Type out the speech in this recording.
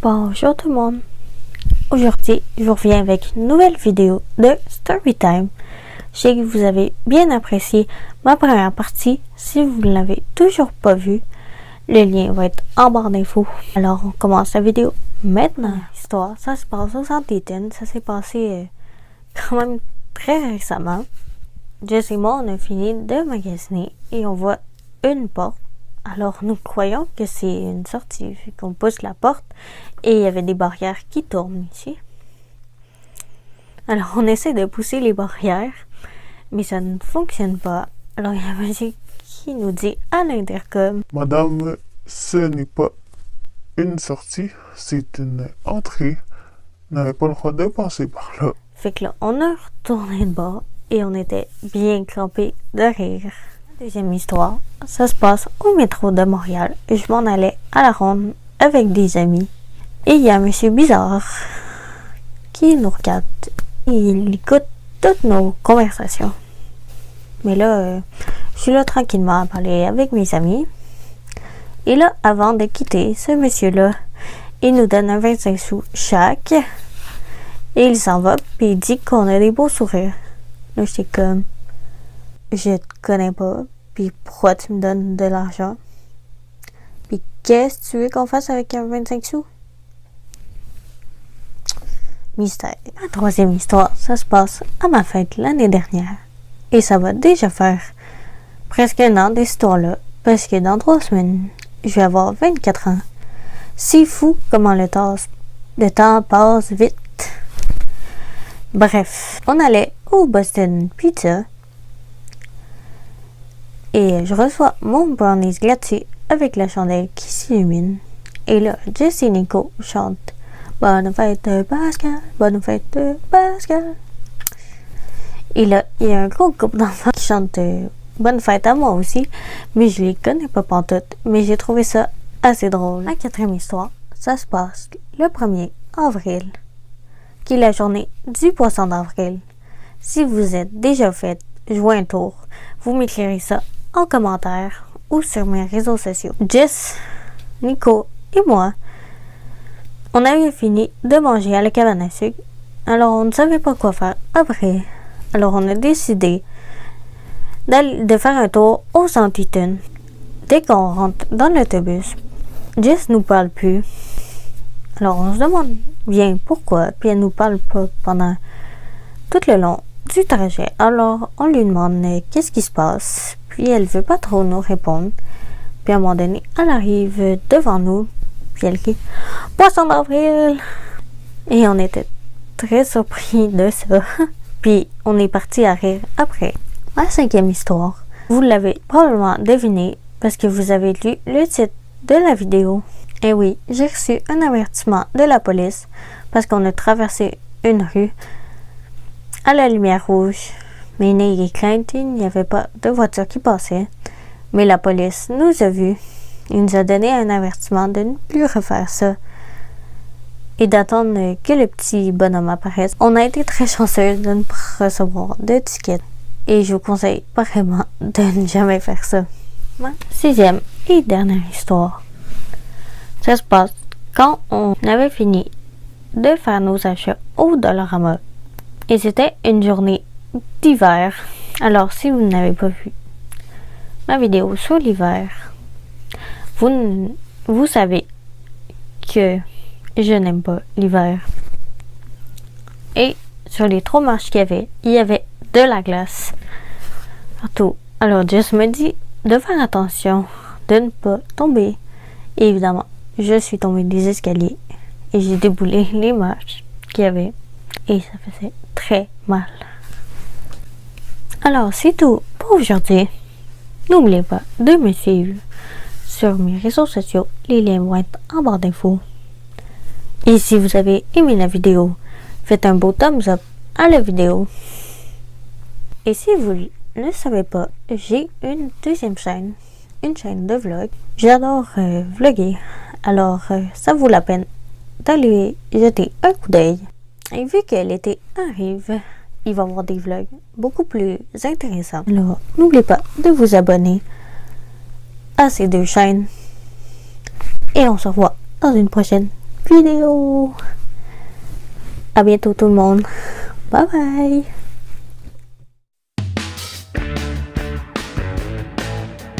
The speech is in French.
Bonjour tout le monde. Aujourd'hui, je vous reviens avec une nouvelle vidéo de Storytime. Je sais que vous avez bien apprécié ma première partie. Si vous ne l'avez toujours pas vue, le lien va être en barre d'infos. Alors, on commence la vidéo maintenant. L'histoire, ça se passe au centre d'Étienne. Ça s'est passé quand même très récemment. Jess et moi, on a fini de magasiner et on voit une porte. Alors, nous croyons que c'est une sortie, vu qu'on pousse la porte et il y avait des barrières qui tournent ici. Alors, on essaie de pousser les barrières, mais ça ne fonctionne pas. Alors, il y a un monsieur qui nous dit à l'intercom: Madame, ce n'est pas une sortie, c'est une entrée. Vous n'avez pas le droit de passer par là. Fait que là, on a retourné de bord et on était bien crampés de rire. Deuxième histoire, ça se passe au métro de Montréal. Je m'en allais à la ronde avec des amis. Et il y a un monsieur bizarre qui nous regarde. Il écoute toutes nos conversations. Mais là, je suis là tranquillement à parler avec mes amis. Et là, avant de quitter, ce monsieur-là, il nous donne un 25 sous chaque. Et il s'en va, puis il dit qu'on a des beaux sourires. Là, j'étais comme: je te connais pas, puis pourquoi tu me donnes de l'argent? Puis qu'est-ce que tu veux qu'on fasse avec un 25 sous? Mystère. La troisième histoire, ça se passe à ma fête l'année dernière. Et ça va déjà faire presque un an d'histoire-là, parce que dans 3 semaines, je vais avoir 24 ans. C'est fou comment le temps passe vite. Bref, on allait au Boston Pizza et je reçois mon brownies glacé avec la chandelle qui s'illumine. Et là, Jess et Nico chantent Bonne fête Pascal, bonne fête Pascal. Et là, il y a un gros groupe d'enfants qui chantent Bonne fête à moi aussi, mais je les connais pas pantoute, mais j'ai trouvé ça assez drôle. La quatrième histoire, ça se passe le 1er avril, qui est la journée du poisson d'avril. Si vous êtes déjà fait jouer un tour, vous m'éclairez ça en commentaire ou sur mes réseaux sociaux. Jess, Nico et moi, on avait fini de manger à la cabane à sucre, alors on ne savait pas quoi faire après. Alors on a décidé de faire un tour au centre Eaton. Dès qu'on rentre dans l'autobus, Jess nous parle plus. Alors on se demande bien pourquoi, puis elle nous parle pas pendant tout le long du trajet. Alors on lui demande qu'est-ce qui se passe, puis elle veut pas trop nous répondre. Puis à un moment donné, elle arrive devant nous, puis elle crie Poisson d'avril! Et on était très surpris de ça. Puis on est parti à rire après. La 5e histoire, vous l'avez probablement deviné parce que vous avez lu le titre de la vidéo. Et oui, j'ai reçu un avertissement de la police parce qu'on a traversé une rue à la lumière rouge. Mais n'ayez crainte, il n'y avait pas de voiture qui passait. Mais la police nous a vus. Il nous a donné un avertissement de ne plus refaire ça et d'attendre que le petit bonhomme apparaisse. On a été très chanceux de ne pas recevoir de ticket. Et je vous conseille vraiment de ne jamais faire ça. Ma 6e et dernière histoire. Ça se passe quand on avait fini de faire nos achats au Dollarama. Et c'était une journée d'hiver. Alors, si vous n'avez pas vu ma vidéo sur l'hiver, vous savez que je n'aime pas l'hiver. Et sur les 3 marches qu'il y avait de la glace partout. Alors, Jess me dit de faire attention, de ne pas tomber. Et évidemment, je suis tombée des escaliers et j'ai déboulé les marches qu'il y avait. Et ça faisait très mal. Alors, c'est tout pour aujourd'hui. N'oubliez pas de me suivre sur mes réseaux sociaux. Les liens vont être en barre d'infos. Et si vous avez aimé la vidéo, faites un beau thumbs up à la vidéo. Et si vous ne savez pas, j'ai une deuxième chaîne, une chaîne de vlog. J'adore vlogger, alors ça vaut la peine d'aller jeter un coup d'œil. Et vu que l'été arrive, il va y avoir des vlogs beaucoup plus intéressants. Alors, n'oubliez pas de vous abonner à ces 2 chaînes. Et on se revoit dans une prochaine vidéo. vidéo. À bientôt tout le monde. Bye bye.